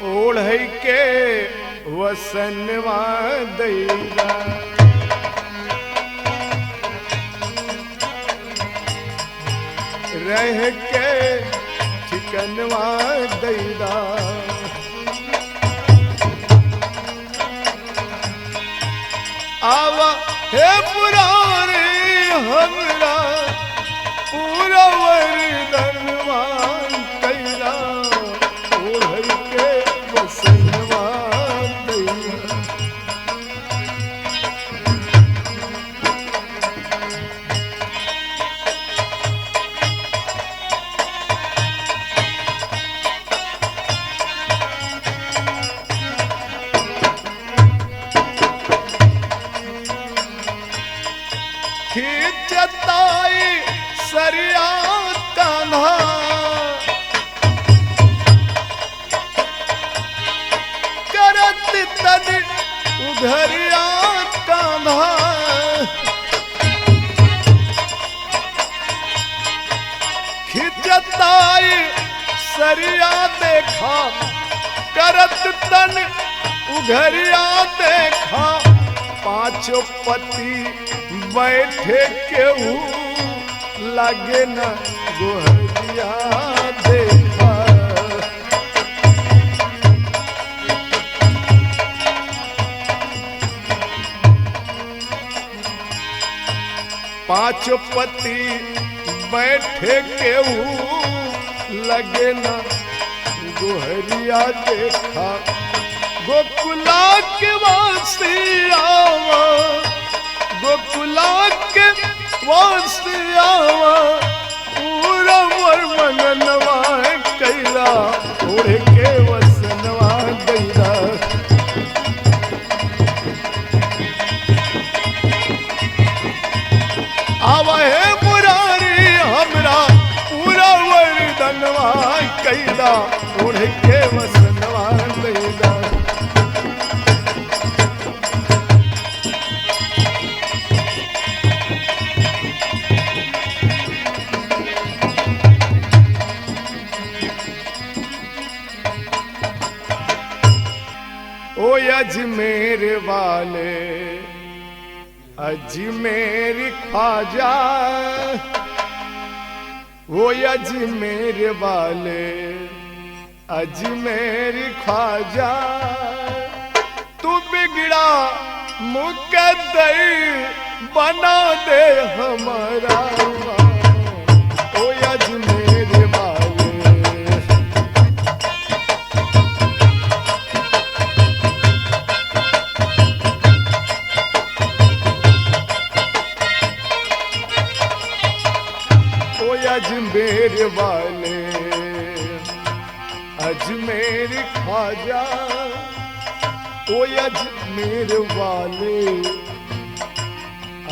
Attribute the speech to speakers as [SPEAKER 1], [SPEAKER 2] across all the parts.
[SPEAKER 1] ओढ़ के वसनवा दैदा रह के ठिकनवा दैदा आवा हे पुरारी हमरा पूरा वरदनवा कैला ओढ़ के वसनवा दैदा खिंचताई सरिया कान्हा करत तन उघरिया कान्हा खिंचताई सरिया देखा करत तन उघरिया देखा पांचों पति बैठे केहू लगे न गोहरिया देखा पांचों पति बैठे केहू लगे न गोहरिया देखा गोकुला के वासिया गोकुला के वासिया पूरा मोर मननवा कैला ओढ़ के वसनवा दैदा आवा हे मुरारी हमरा पूरा वरदनवा कैला ओढ़ के वसनवा दैदा ओ अजमेर वाले अजमेर ख्वाजा वो अजमेर वाले अजमेर ख्वाजा तू बिगड़ा मुकद्दर बना दे हमारा ओ अजमेर वाले अजमेर वाले अजमेर ख्वाजा ओ अजमेर वाले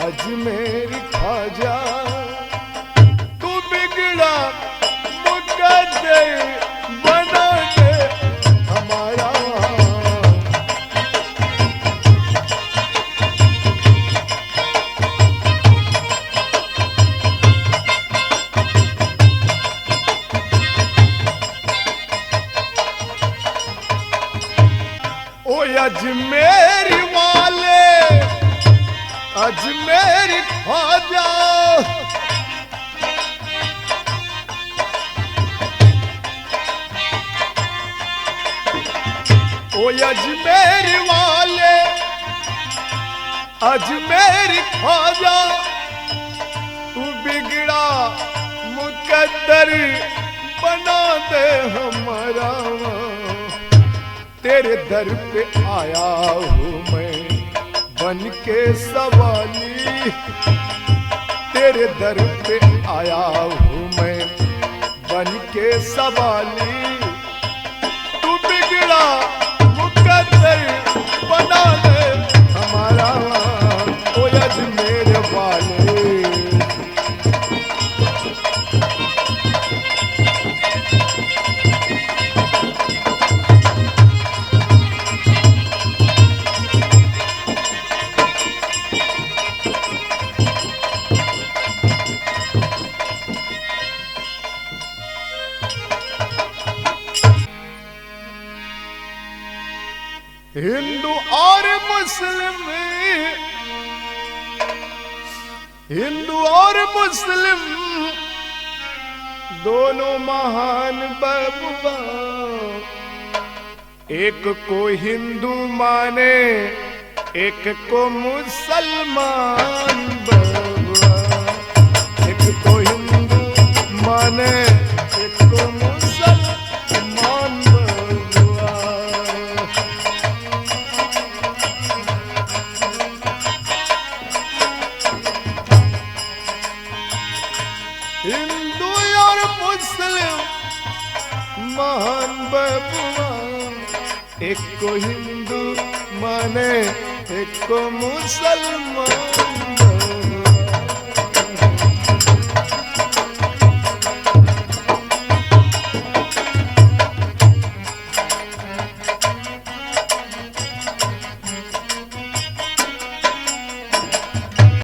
[SPEAKER 1] अजमेर ख्वाजा तू बिगड़ा मुकद्दर बना दे हमारा ओ अजमेर वाले अजमेर ख्वाजा ओ अजमेर वाले अजमेर ख्वाजा तू बिगड़ा मुकद्दर बना दे हमारा तेरे दर पे आया हूँ मैं बन के सवाली तेरे दर पे आया हूँ मैं बन के सवाली तू बिगड़ा मुकद्दर बना दे हमारा ओ अजमेर वाले हिंदू और मुस्लिम, हिंदू और मुस्लिम दोनों महान बबुआ, एक को हिंदू माने एक को मुसलमान बबुआ, एक को हिंदू माने एक को मुसलमान बबुआ। हिंदू और मुस्लिम महान बबुआ, एक को हिंदू माने एक को मुसलमान।